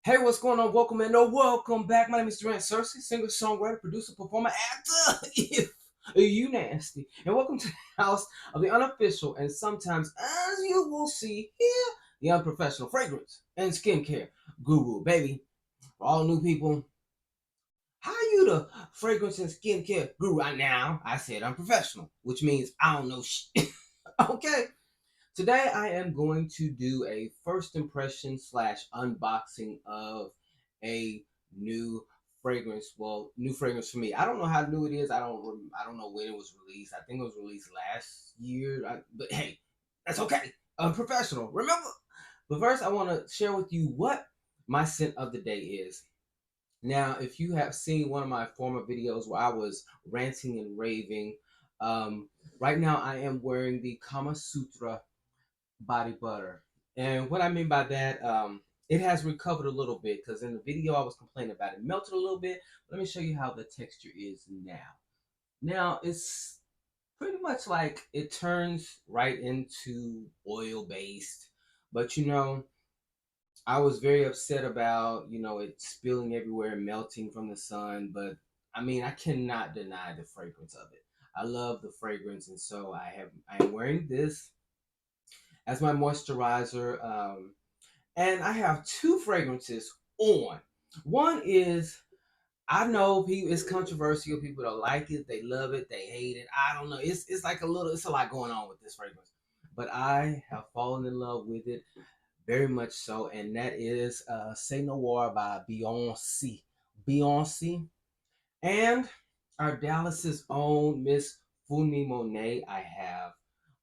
Hey, what's going on? Welcome and welcome back. My name is Durantsearcy, singer, songwriter, producer, performer, actor. If you nasty, and welcome to the house of the unofficial and sometimes, as you will see here, the unprofessional fragrance and skincare guru, baby. For all new people, how you the fragrance and skincare guru right now? I said unprofessional, which means I don't know shit. Okay. Today I am going to do a first impression slash unboxing of a new fragrance. Well, new fragrance for me. I don't know how new it is. I don't know when it was released. I think it was released last year. But hey, that's okay. I'm professional. Remember. But first, I want to share with you what my scent of the day is. Now, if you have seen one of my former videos where I was ranting and raving, um, right now I am wearing the Kama Sutra body butter. And what I mean by that, it has recovered a little bit because in the video I was complaining about it melted a little bit. Let me show you how the texture is now. Now it's pretty much like it turns right into oil based, but I was very upset about it spilling everywhere, melting from the sun. But I mean, I cannot deny the fragrance of it. I love the fragrance, and so I am wearing this as my moisturizer. And I have two fragrances on. One is, I know people, it's controversial. People don't like it, they love it, they hate it. I don't know. It's like it's a lot going on with this fragrance. But I have fallen in love with it very much so, and that is Say No War by Beyonce. Beyonce. And our Dallas's own Miss Funi Monet. I have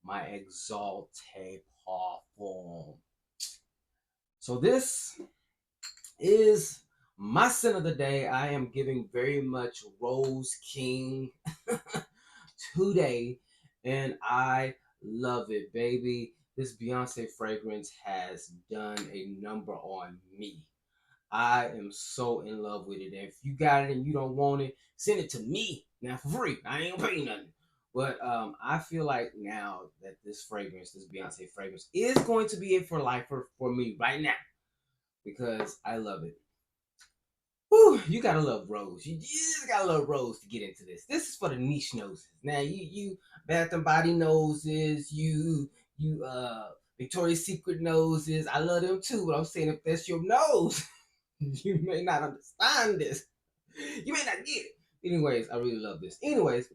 my Exalte Parfum. So this is my scent of the day. I am giving very much Rose King today, and I love it, baby. This Beyonce fragrance has done a number on me. I am so in love with it. And if you got it and you don't want it, send it to me now for free. I ain't gonna pay you nothing. But I feel like now that this fragrance, this Beyonce fragrance, is going to be it for life for me right now because I love it. Whew, you gotta love Rose. You just gotta love Rose to get into this. This is for the niche noses. Now you Bath and Body noses, you Victoria's Secret noses. I love them too, but I'm saying if that's your nose, you may not understand this. You may not get it. Anyways, I really love this. Anyways,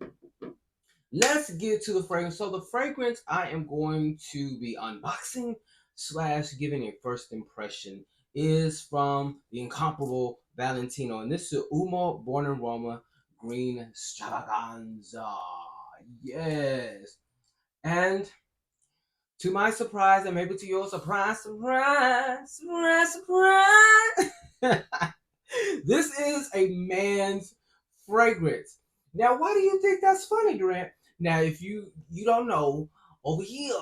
let's get to the fragrance. So the fragrance I am going to be unboxing slash giving a first impression is from the incomparable Valentino. And this is Uomo Born in Roma Green Stravaganza. Yes. And to my surprise, and maybe to your surprise, this is a man's fragrance. Now, why do you think that's funny, Durant? Now, if you don't know, over here,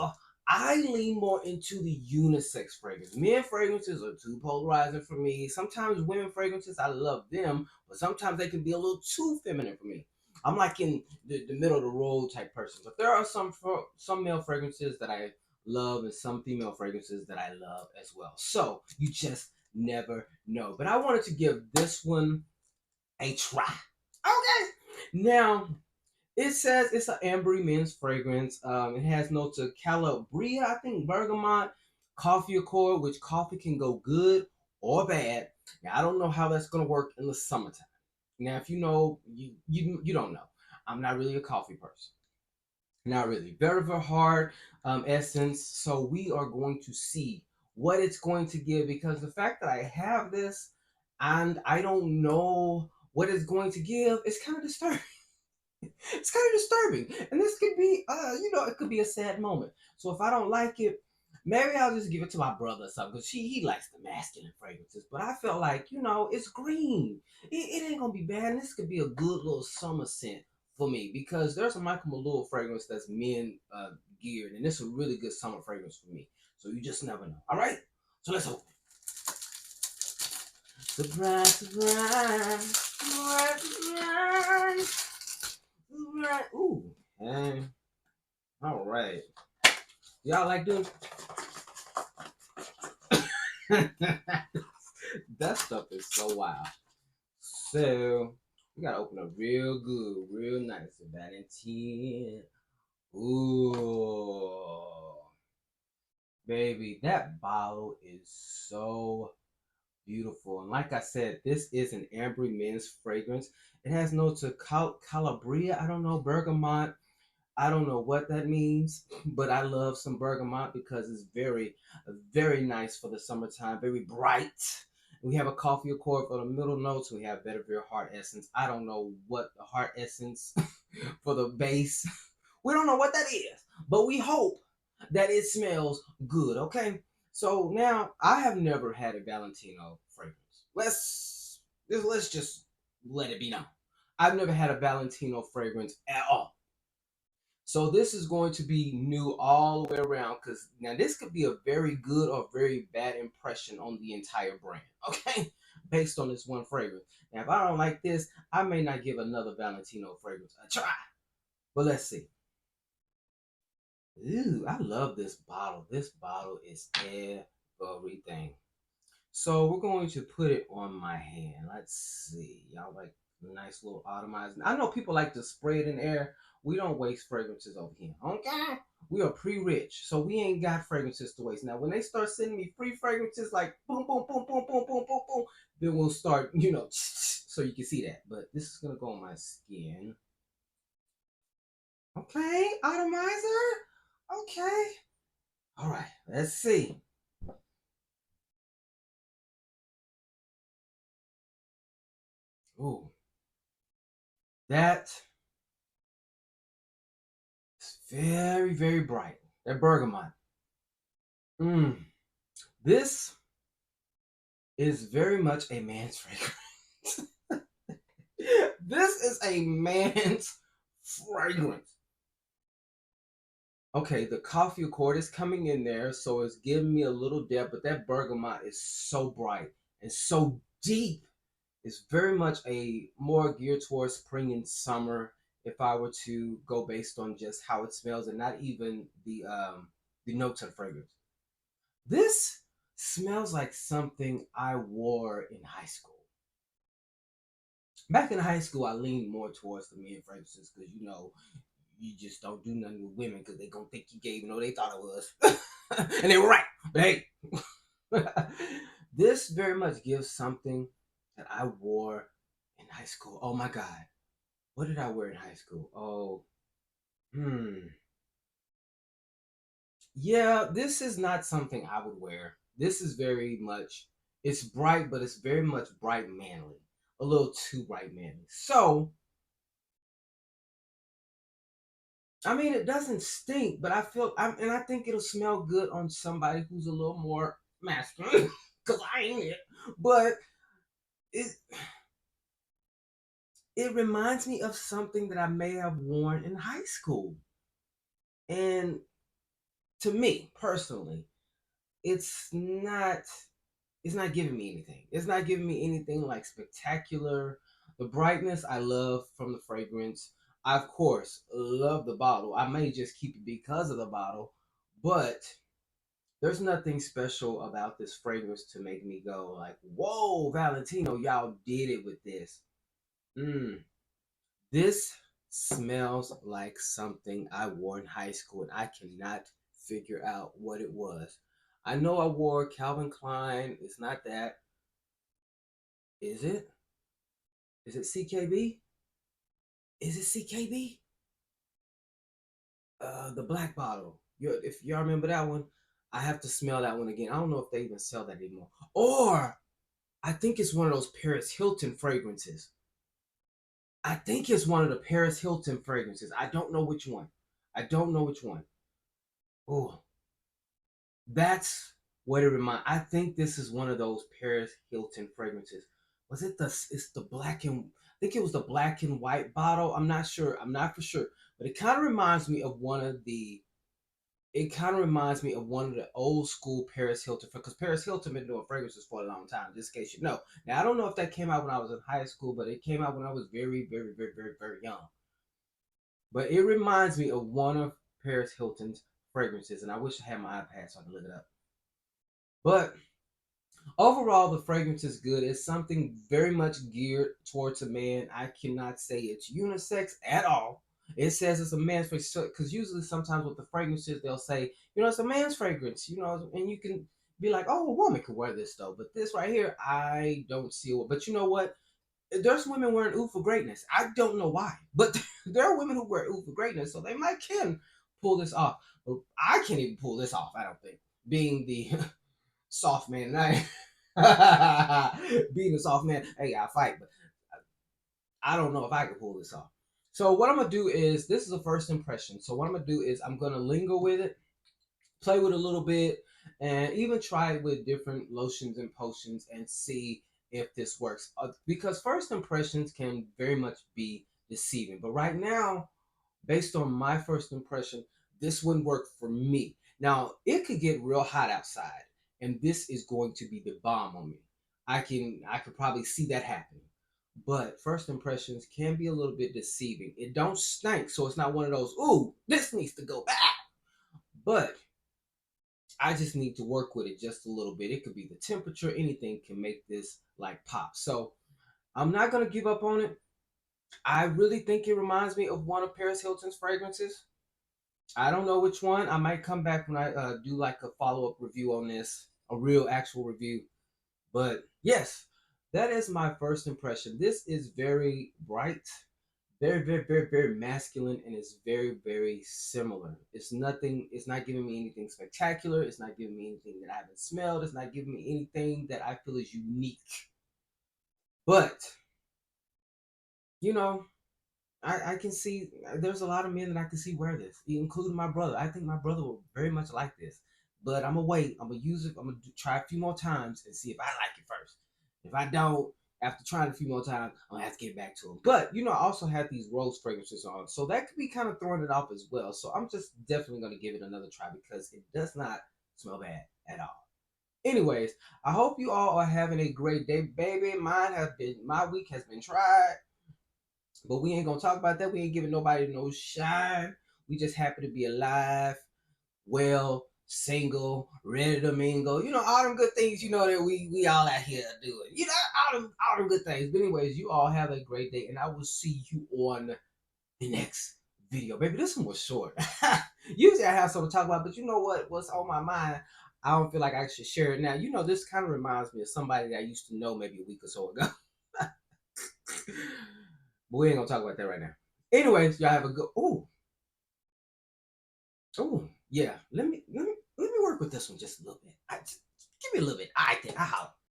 I lean more into the unisex fragrance. Men fragrances are too polarizing for me. Sometimes women fragrances, I love them, but sometimes they can be a little too feminine for me. I'm like in the middle of the road type person. But there are some male fragrances that I love and some female fragrances that I love as well. So you just never know. But I wanted to give this one a try. Okay. Now, it says it's an ambery men's fragrance. It has notes of Calabria, I think, bergamot, coffee accord, which coffee can go good or bad. Now, I don't know how that's gonna work in the summertime. Now, if you know, you don't know. I'm not really a coffee person. Not really. Very, very hard essence. So we are going to see what it's going to give because the fact that I have this and I don't know what it's going to give is kind of disturbing. It's kind of disturbing. And this could be, it could be a sad moment. So if I don't like it, maybe I'll just give it to my brother or something because he likes the masculine fragrances. But I felt like, it's green. It ain't going to be bad. And this could be a good little summer scent for me because there's a Michael Malure fragrance that's men geared. And it's a really good summer fragrance for me. So you just never know. All right? So let's open. Surprise, surprise, surprise, surprise. Right. Ooh. And all right. Y'all like doing That stuff is so wild. So we gotta open up real good, real nice. Valentino. Ooh, baby, that bottle is so beautiful. And like I said, this is an ambery men's fragrance. It has notes of Calabria. I don't know, bergamot. I don't know what that means, but I love some bergamot because it's very, very nice for the summertime. Very bright. We have a coffee accord for the middle notes. We have Vetiver heart essence. I don't know what the heart essence for the base. We don't know what that is, but we hope that it smells good. Okay. So now I have never had a Valentino fragrance. Let's just let it be known. I've never had a Valentino fragrance at all. So this is going to be new all the way around because now this could be a very good or very bad impression on the entire brand, okay? Based on this one fragrance. Now, if I don't like this, I may not give another Valentino fragrance a try. But let's see. Ooh, I love this bottle. This bottle is everything. So we're going to put it on my hand. Let's see. Y'all like nice little atomizing. I know people like to spray it in air. We don't waste fragrances over here. Okay? We are pre-rich. So we ain't got fragrances to waste. Now when they start sending me free fragrances like boom, boom, boom, boom, boom, boom, boom, boom, then we'll start, so you can see that. But this is gonna go on my skin. Okay, atomizer. Okay. All right, let's see. Ooh, that is very, very bright. That bergamot. Mm. This is very much a man's fragrance. This is a man's fragrance. Okay, the coffee accord is coming in there, so it's giving me a little depth, but that bergamot is so bright and so deep. It's very much a more geared towards spring and summer if I were to go based on just how it smells and not even the notes of the fragrance. This smells like something I wore in high school. Back in high school, I leaned more towards the men fragrances because you just don't do nothing with women because they gonna think you gay, even though they thought it was, and they were right. But hey, this very much gives something that I wore in high school. Oh my god, what did I wear in high school? Oh, yeah, this is not something I would wear. This is very much, it's bright, but it's very much bright manly. A little too bright manly. So, I mean, it doesn't stink, but and I think it'll smell good on somebody who's a little more masculine, because I ain't it. But it, it reminds me of something that I may have worn in high school. And to me, personally, it's not it's not giving me anything. It's not giving me anything like spectacular. The brightness I love from the fragrance. I of course love the bottle. I may just keep it because of the bottle, but there's nothing special about this fragrance to make me go like, "Whoa, Valentino, y'all did it with this." Mm, this smells like something I wore in high school, and I cannot figure out what it was. I know I wore Calvin Klein. It's not that. Is it? Is it CKB? Is it CKB? The black bottle. If y'all remember that one, I have to smell that one again. I don't know if they even sell that anymore. Or I think it's one of those Paris Hilton fragrances. I think it's one of the Paris Hilton fragrances. I don't know which one. I don't know which one. Oh, that's what it reminds. I think this is one of those Paris Hilton fragrances. Was it the? It's the black and. I think it was the black and white bottle. I'm not sure. I'm not for sure, but it kind of reminds me of one of the. It kind of reminds me of one of the old school Paris Hilton because Paris Hilton been doing fragrances for a long time. Just in case you know. Now I don't know if that came out when I was in high school, but it came out when I was very, very, very, very, very young. But it reminds me of one of Paris Hilton's fragrances, and I wish I had my iPad so I could look it up. But Overall, the fragrance is good. It's something very much geared towards a man. I cannot say it's unisex at all. It says it's a man's fragrance because usually sometimes with the fragrances they'll say, it's a man's fragrance, and you can be like, oh, a woman could wear this though. But this right here, I don't see it. But you know what? There's women wearing Oud for greatness. I don't know why, but there are women who wear Oud for greatness, so they might can pull this off. But I can't even pull this off. I don't think, being the soft man, and I being a soft man. Hey, I fight, but I don't know if I can pull this off. So what I'm gonna do is this is a first impression. So what I'm gonna do is I'm gonna linger with it, play with it a little bit, and even try it with different lotions and potions and see if this works. Because first impressions can very much be deceiving. But right now, based on my first impression, this wouldn't work for me. Now, it could get real hot outside, and this is going to be the bomb on me. I could probably see that happening. But first impressions can be a little bit deceiving. It don't stink, so it's not one of those, ooh, this needs to go back. But I just need to work with it just a little bit. It could be the temperature, anything can make this like pop. So I'm not gonna give up on it. I really think it reminds me of one of Paris Hilton's fragrances. I don't know which one. I might come back when I do like a follow up review on this, a real actual review. But yes, that is my first impression. This is very bright, very, very, very, very masculine, and it's very, very similar. It's nothing, it's not giving me anything spectacular. It's not giving me anything that I haven't smelled. It's not giving me anything that I feel is unique. But, you know, I can see there's a lot of men that I can see wear this, including my brother. I think my brother will very much like this. But I'm gonna wait. I'm gonna use it. I'm gonna try a few more times and see if I like it first. If I don't, after trying a few more times, I'm gonna have to get back to him. But I also have these rose fragrances on, so that could be kind of throwing it off as well. So I'm just definitely gonna give it another try because it does not smell bad at all. Anyways, I hope you all are having a great day, baby. My week has been tried. But we ain't gonna talk about that. We ain't giving nobody no shine. We just happy to be alive, well, single, ready to mingle. All them good things, that we all out here doing. All them good things. But anyways, you all have a great day, and I will see you on the next video. Baby, this one was short. Usually I have something to talk about, but you know what? What's on my mind? I don't feel like I should share it now. This kind of reminds me of somebody that I used to know maybe a week or so ago. But we ain't gonna talk about that right now. Anyways, y'all have a good. Yeah. Let me work with this one just a little bit. Give me a little bit. I think I holler.